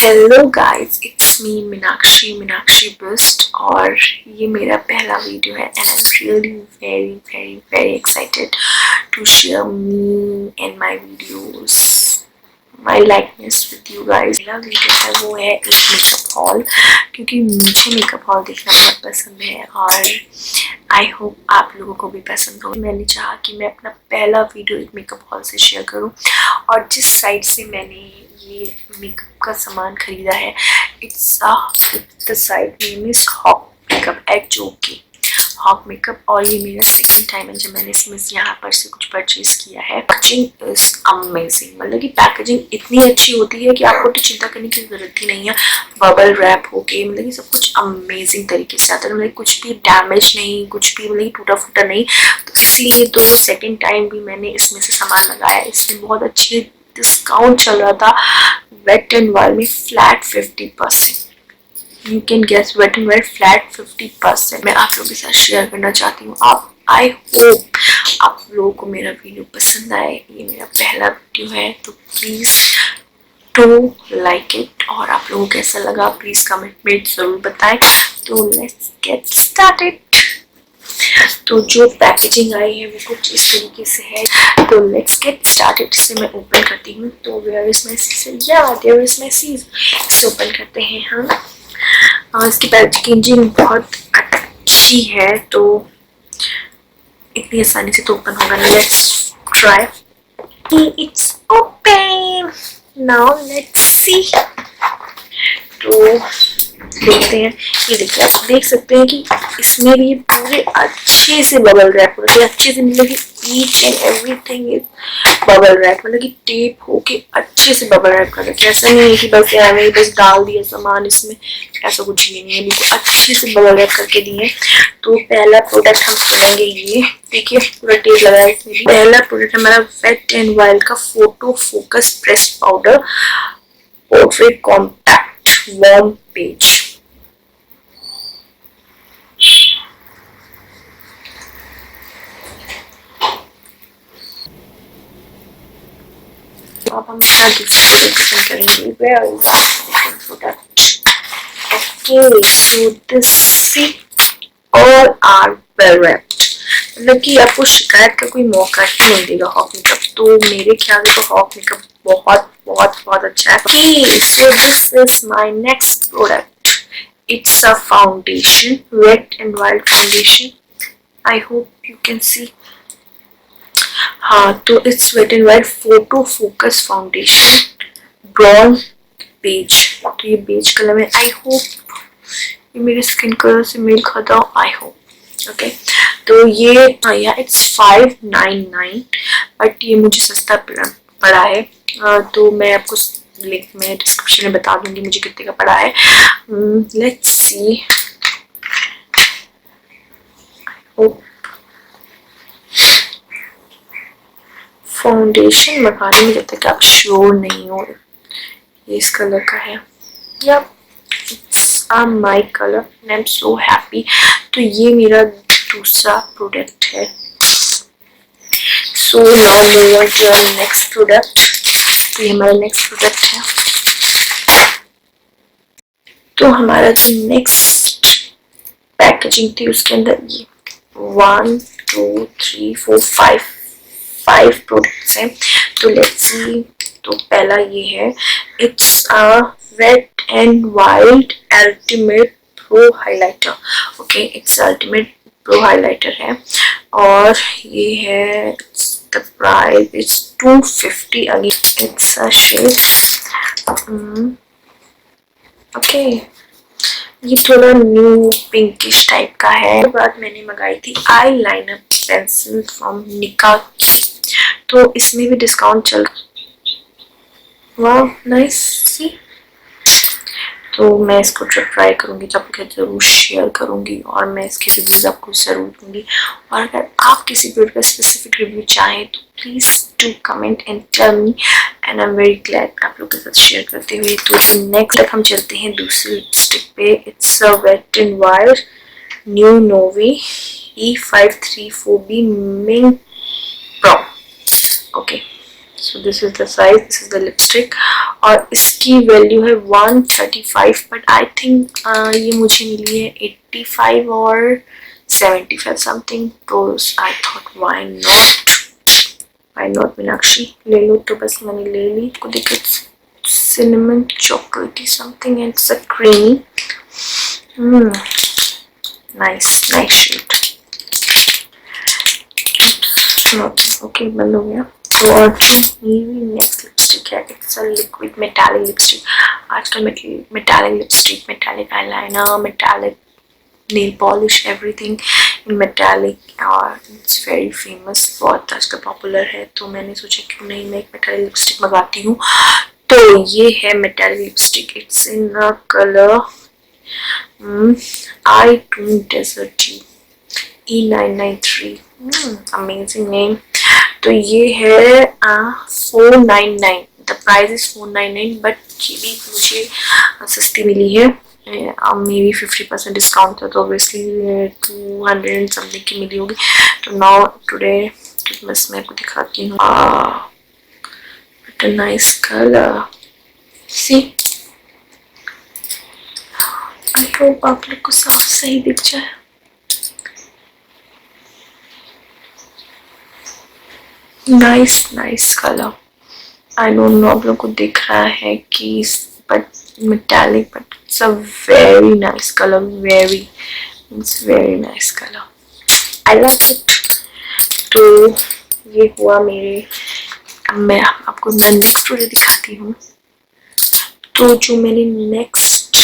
Hello guys, it's me Meenakshi Bisht और ये मेरा पहला वीडियो है and I am really very excited to share me and my videos, my likeness with you guys. मेरा video है वो है एक मेकअप हॉल, क्योंकि मुझे मेकअप हॉल देखना बहुत पसंद है और आई होप आप लोगों को भी पसंद हो। मैंने चाहा कि मैं अपना पहला वीडियो एक मेकअप हॉल से शेयर करूं और जिस साइट से मैंने ये मेकअप का सामान खरीदा है, it's the site name is hawk makeup at jokey hawk makeup. और ये मेरा सेकंड टाइम है जब मैंने इसमें यहाँ पर से कुछ परचेज किया है। पैकेजिंग इज अमेजिंग, मतलब कि पैकेजिंग इतनी अच्छी होती है कि आपको तो चिंता करने की जरूरत ही नहीं है। बबल रैप होके मतलब कि सब कुछ अमेजिंग तरीके से आता है, मतलब कुछ भी डैमेज नहीं, कुछ भी मतलब टूटा फूटा नहीं। तो इसलिए तो सेकंड टाइम भी मैंने इसमें से सामान लगाया। इसमें बहुत अच्छी डिस्काउंट चल रहा था वेट एंड वाइल्ड में flat 50%। You can guess Wet and Wild flat 50%। मैं आप लोगों के साथ शेयर करना चाहती हूँ। आप आई होप आप लोगों को मेरा वीडियो पसंद आए। ये मेरा पहला वीडियो है तो प्लीज डू लाइक इट, और आप लोगों को कैसा लगा प्लीज कमेंट में जरूर बताएं। तो लेट्स गेट स्टार्टेड। तो जो पैकेजिंग आई है वो कुछ इस तरीके से है। तो लेट्स गेट स्टार्टेड। इसे मैं ओपन करती हूँ। तो वेयर इज माय सीजर, या देयर इज माय सीजर। इसे ओपन करते हैं हम। इसकी पैकेजिंग बहुत अच्छी है तो इतनी आसानी से तो ओपन होगा नहीं। Let's try. It's open now, let's see. तो देखते हैं। ये देखिए, आप देख सकते हैं कि इसमें भी पूरे अच्छे से बबल रैप हो, अच्छे से मतलब कि each and everything is bubble wrap, मतलब कि टेप होके अच्छे से बबल रैप कर रखे। ऐसा नहीं है कि बस यार मैंने बस डाल दिया सामान इसमें, ऐसा कुछ भी नहीं है। बिल्कुल अच्छे से बबल रैप करके दिए। तो पहला प्रोडक्ट हम खोलेंगे। ये देखिए पूरा टेप लगा है इसमें भी। पहला प्रोडक्ट हमारा वेट एंड वाइल्ड का photo focus press powder portrait compact warm beige. अब हम अपना दूसरा प्रोडक्ट करेंगे। Where is second product? Okay, so this all are well wrapped, मतलब कि आपको शिकायत का कोई मौका ही नहीं देगा हॉक मेकअप। तो मेरे ख्याल से तो हॉक मेकअप बहुत अच्छा है। Okay, so this is my next product. It's a foundation, Wet and Wild foundation. I hope you can see. हाँ, तो it's Wet and Wild photo focus foundation brown beige. तो ये बेज कलर में, I hope ये मेरे skin colour से mail खाता हो, आई होप। ओके, तो ये या इट्स 599, बट ये मुझे सस्ता पड़ा है। तो मैं आपको लिंक में डिस्क्रिप्शन में बता दूंगी मुझे कितने का पड़ा है। Let's see. फाउंडेशन लगाने में जब तक आप श्योर नहीं हो, ये इस कलर का है। या it's my colour and I am so happy. तो ये मेरा दूसरा प्रोडक्ट है। So now move on to our next product. तो ये हमारा नेक्स्ट प्रोडक्ट है। तो हमारा जो नेक्स्ट पैकेजिंग थी उसके अंदर ये 1 2 3 4 5 प्रोडक्ट्स हैं। तो लेट्स सी। तो पहला ये है, it's a wait and Wild ultimate pro highlighter. Okay, it's ultimate pro highlighter है और ये है the price it's 250 again. It's a shade. Okay, ये थोड़ा न्यू पिंकिश टाइप का है। बाद मैंने मंगाई थी आई लाइनर पेंसिल फ्रॉम निकाक। तो इसमें भी डिस्काउंट चल रहा। वाह नाइस। तो मैं इसको जब ट्राई करूंगी तब मैं जरूर शेयर करूंगी और मैं इसके रिव्यूज आपको जरूर दूंगी। और अगर आप किसी प्रोडक्ट का स्पेसिफिक रिव्यू चाहें तो please do comment and tell me and I am very glad आप लोग के साथ शेयर करते हुए। तो नेक्स्ट तक हम चलते हैं दूसरी लिपस्टिक पे। It's a wait and wild new नोवी E534B mink brown. Okay, so this is the size, this is the lipstick और इसकी वैल्यू है 135, बट आई थिंक ये मुझे मिली है 85 और 75 समथिंग। तो I thought why not Meenakshi, ले लो। तो बस मैंने ले ली। को देखो, cinnamon chocolatey something, and it's a creamy. Nice shade. Okay, बंद हो गया। तो और मेरी नेक्स्ट लिपस्टिक है, it's a liquid metallic lipstick. आजकल metallic lipstick, metallic eyeliner, metallic nail polish, everything in metallic, और इट्स वेरी फेमस, बहुत आजकल पॉपुलर है। तो मैंने सोचा क्यों नहीं मैं एक मेटालिक लिपस्टिक मंगाती हूँ। तो ये है metallic lipstick, it's in a colour I don't desert you, E993, amazing name. तो ये है 499, द प्राइस इज 499, बट ये भी मुझे सस्ती मिली है। मे बी 50% डिस्काउंट था, तो ऑब्वियसली 200 समथिंग की मिली होगी। तो नाउ टुडे बस मैं आपको दिखाती हूँ। Nice colour, see, I hope आप लोग को साफ सही दिख जाए। Nice colour. I don't know आप लोग को दिख रहा है कि, but metallic, but it's a very nice color, it's very nice color, I love it। तो ये हुआ मेरे, अब मैं आपको नेक्स्ट प्रोडक्ट दिखाती हूँ। तो जो मैंने नेक्स्ट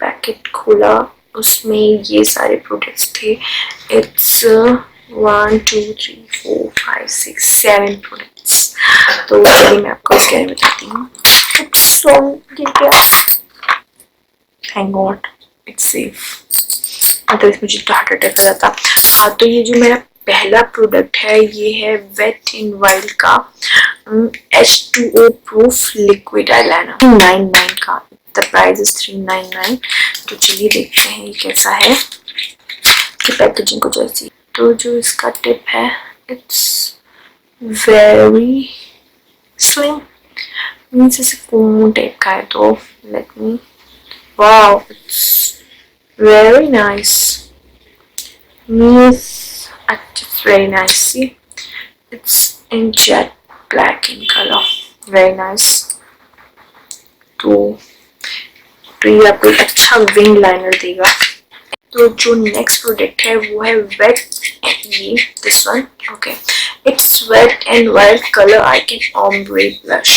पैकेट खोला उसमें ये सारे प्रोडक्ट्स थे। It's 1 2 3 4 5 6 7 products. तो मैं आपको इसके बारे में बताती हूँ। थैंक गॉड इट्स सेफ, मतलब इसमें मुझे हार्ट अटैक आ जाता। हाँ, तो ये जो मेरा पहला प्रोडक्ट है ये है वेट एंड वाइल्ड का H2O प्रूफ लिक्विड आईलाइनर 399 का। The price is 399। तो चलिए देखते हैं ये कैसा है कि पैकेजिंग को जैसी। तो जो इसका टिप है इट्स वेरी स्लिम, मीन्स इसे कोन टाइप का है। तो let me, wow it's very nice, means it's very nice। See, it's in jet black in color, very nice। तो ये आपको एक अच्छा विंग लाइनर देगा। तो जो नेक्स्ट प्रोडक्ट है वो है वेट, ये this one, okay, it's Wet and Wild colour I can ombre blush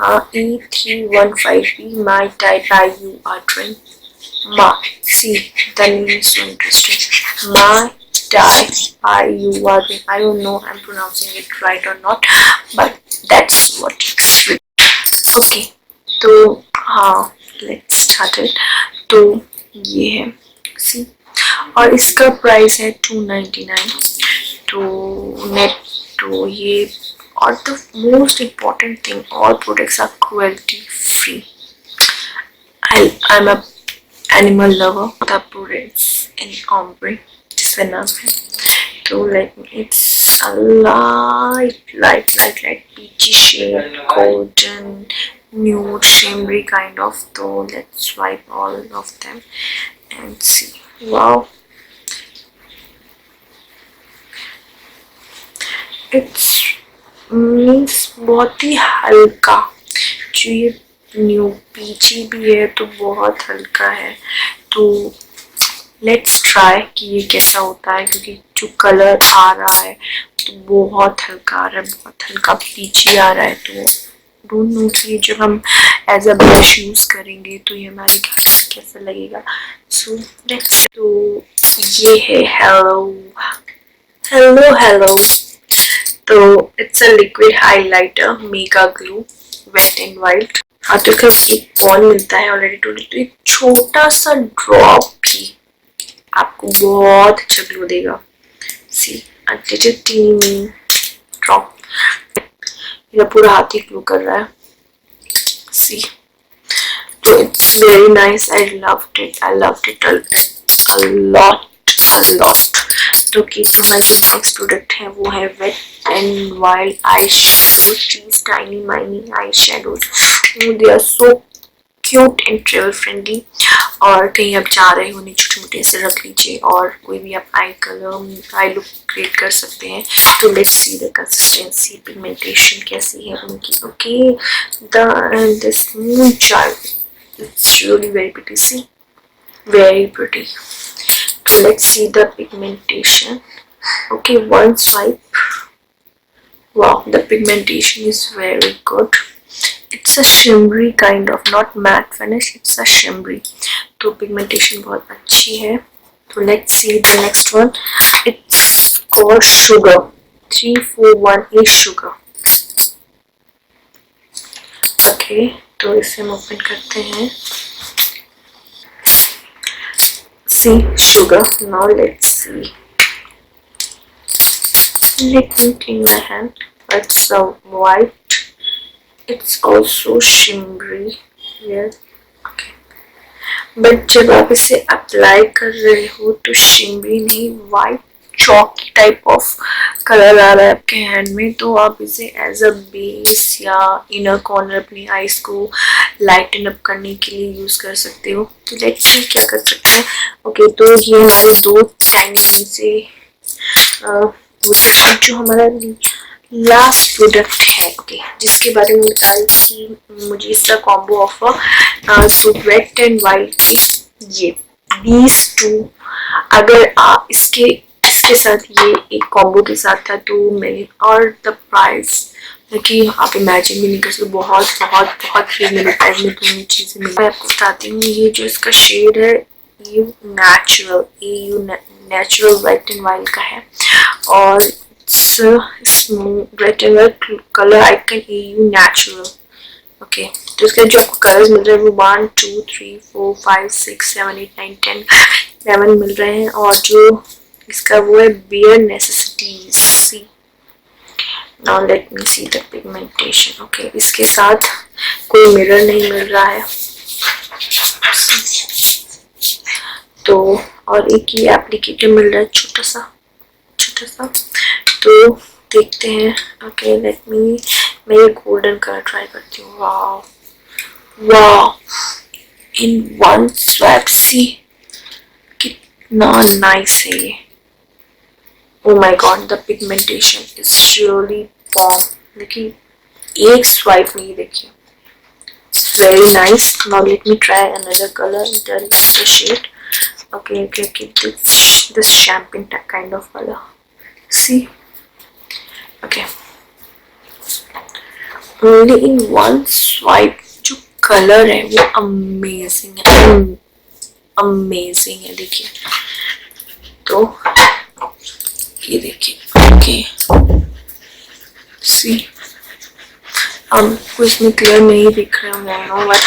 E315B, my type by you are trained। Ma, see, the name is so interesting, my type by you are trained। I don't know I'm pronouncing it right or not, but that's what it's written। Okay, तो हाँ, let's start it। तो ये है, see, और इसका price है 299। तो net, तो ये, और the most important thing, all products are cruelty free. I'm a animal lover। the products in Ombre, जिसका नाम है, तो it's a light peachy shade, golden, nude, shimmery kind of। So let's wipe all of them and see। Wow, it's means बहुत ही हल्का। जो ये new पीची भी है तो बहुत हल्का है। तो लेट्स ट्राई कि ये कैसा होता है, क्योंकि जो कलर आ रहा है तो बहुत हल्का आ रहा है, बहुत हल्का पीची आ रहा है। तो डोंट नो कि जब हम एज अ ब्रश यूज करेंगे तो ये हमारे घर से कैसा लगेगा। सो लेट्स, तो ये है हेलो। तो it's a liquid highlighter megaglow wet and wild. हाँ, तो एक कॉन मिलता है ऑलरेडी टोटल। तो एक छोटा सा ड्रॉप भी आपको बहुत अच्छा ग्लो देगा। सी, अ लिटिल टीनी ड्रॉप, मेरा पूरा हाथ ही ग्लो कर रहा है। सी, तो it's very nice, I loved it a lot. तो कि तुम्हारा जो नेक्स्ट प्रोडक्ट है वो है wet and wild eye shadow चीज tiny miny eye shadows. They are so cute and travel friendly. और कहीं आप जा रहे हो उन्हें छोटे मोटे से रख लीजिए, और कोई भी आप eye colour eye look create कर सकते हैं। तो let's see the consistency, pigmentation कैसी है उनकी। Okay, this moonchild, it's really very pretty, see very pretty. So let's see the pigmentation. Okay, one swipe. Wow, the pigmentation is very good. It's a shimmery kind of, not matte finish, it's a shimmery. तो pigmentation बहुत अच्छी है। तो let's see the next one. It's called Sugar 341A Sugar. Okay, तो इसे हम open करते हैं। See, Sugar. Now let's see. Let me clean my hand. It's a white. It's also shimmery. Yes. Okay. But जब आप इसे apply कर रहे हो तो शिमरी नहीं, वाइट चॉकी टाइप ऑफ कलर आ रहा है आपके हैंड में। तो आप इसे एज अ बेस या इनर कॉर्नर अपनी आईज को लाइटन अप करने के लिए यूज कर सकते हो। तो लेट्स सी क्या कर सकते हैं। ओके, तो ये हमारे दो टैनिंग से जो हमारा लास्ट प्रोडक्ट है, ओके, जिसके बारे में बता रही थी कि मुझे इसका combo offer. So Wet and Wild के ये these टू, अगर आप इसके साथ ये एक कॉम्बो के साथ था तो मैंने, और द प्राइस कि आप इमेजिन भी नहीं कर सकते, बहुत बहुत बहुत रिजनेबल प्राइस में दोनों चीज़ें मिली। मैं आपको बताती हूँ, ये जो इसका शेड है ये नेचुरल वेट एंड वाइल्ड का है, और Wet and Wild colour icon EU natural. Okay, तो इसके जो आपको कलर्स मिल रहे हैं वो 1 2 3 4 5 6 7 8 9 10 11 मिल रहे हैं, और जो इसका वो है bare necessities. See, now let me see the pigmentation. Okay, इसके साथ कोई मिरर नहीं मिल रहा है, तो और एक ही एप्लीकेटर मिल रहा है छोटा सा। तो देखते हैं। ओके, लेट मी, मैं ये गोल्डन कलर ट्राई करती हूँ। Wow wow, in one swipe, see कितना नाइस है ये। Oh my god, the pigmentation is really bomb. देखिए एक स्वाइप में ही देखिए, it's very nice. Now let me try another color. That is the shade. Okay, this champagne kind of color. See, okay, only in one swipe जो color है वो amazing है, amazing है। देखिए, तो ये देखिए। ओके, सी, आपको इसमें क्लियर नहीं दिख रहे होंगे, बट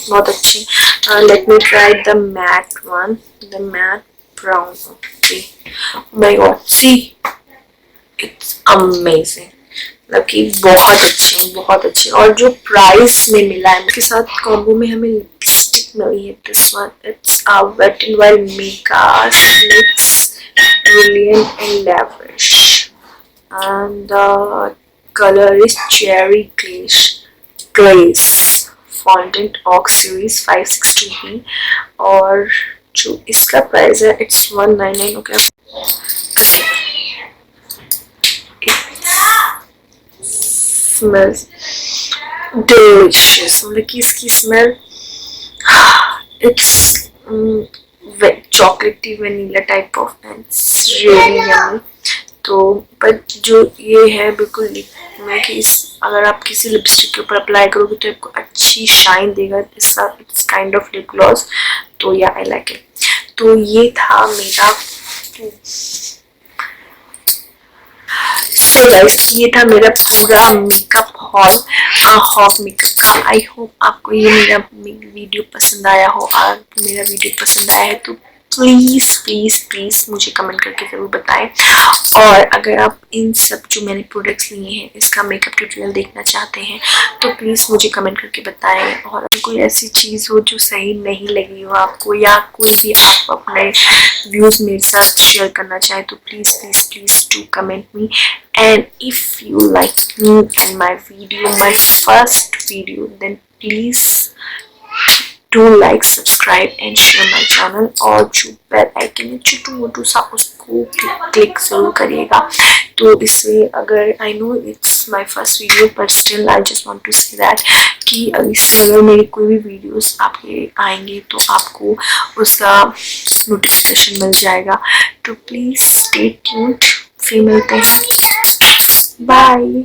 बहुत अच्छी। Let me try the matte one, the matte brown. Okay, my god, see, it's amazing. मतलब कि बहुत अच्छी। और जो प्राइस में मिला है उसके साथ कॉम्बो में हमें लिपस्टिक मिली है। This one, it's Wet and wild mega mix brilliant and lavish, and the color is cherry glaze fondant oak series 562B, और जो इसका प्राइस है it's 199। Okay, it smells delicious। मतलब कि इसकी स्मेल it's चॉकलेटी vanilla type of, really yummy. तो but जो ये है बिल्कुल मैं कि अगर आप किसी लिपस्टिक के ऊपर अप्लाई करोगे तो आपको अच्छी शाइन देगा। It's kind of lip gloss, तो या आई लाइक इट। तो ये था मेरा, सो गाइस ये था मेरा पूरा मेकअप हॉल मेकअप का। आई होप आपको ये मेरा वीडियो पसंद आया हो। अगर मेरा वीडियो पसंद आया है तो प्लीज़ मुझे कमेंट करके ज़रूर बताएं। और अगर आप इन सब जो मैंने प्रोडक्ट्स लिए हैं इसका मेकअप ट्यूटोरियल देखना चाहते हैं तो प्लीज़ मुझे कमेंट करके बताएं। और अगर कोई ऐसी चीज़ हो जो सही नहीं लगी हो आपको, या कोई भी आप अपने व्यूज़ मेरे साथ शेयर करना चाहें तो please do comment me. And if you like me and my video, my first video, then please do like, subscribe and share my channel. और जो बेल आइकन है छोटू मोटू सा, उसको क्लिक जरूर करिएगा। तो इससे अगर I know it's my first video but still I just want to say that कि इससे अगर मेरी कोई भी वीडियोस आपके आएंगे तो आपको उसका नोटिफिकेशन मिल जाएगा। तो प्लीज स्टे ट्यून्ड, फिर मिलते हैं, बाय।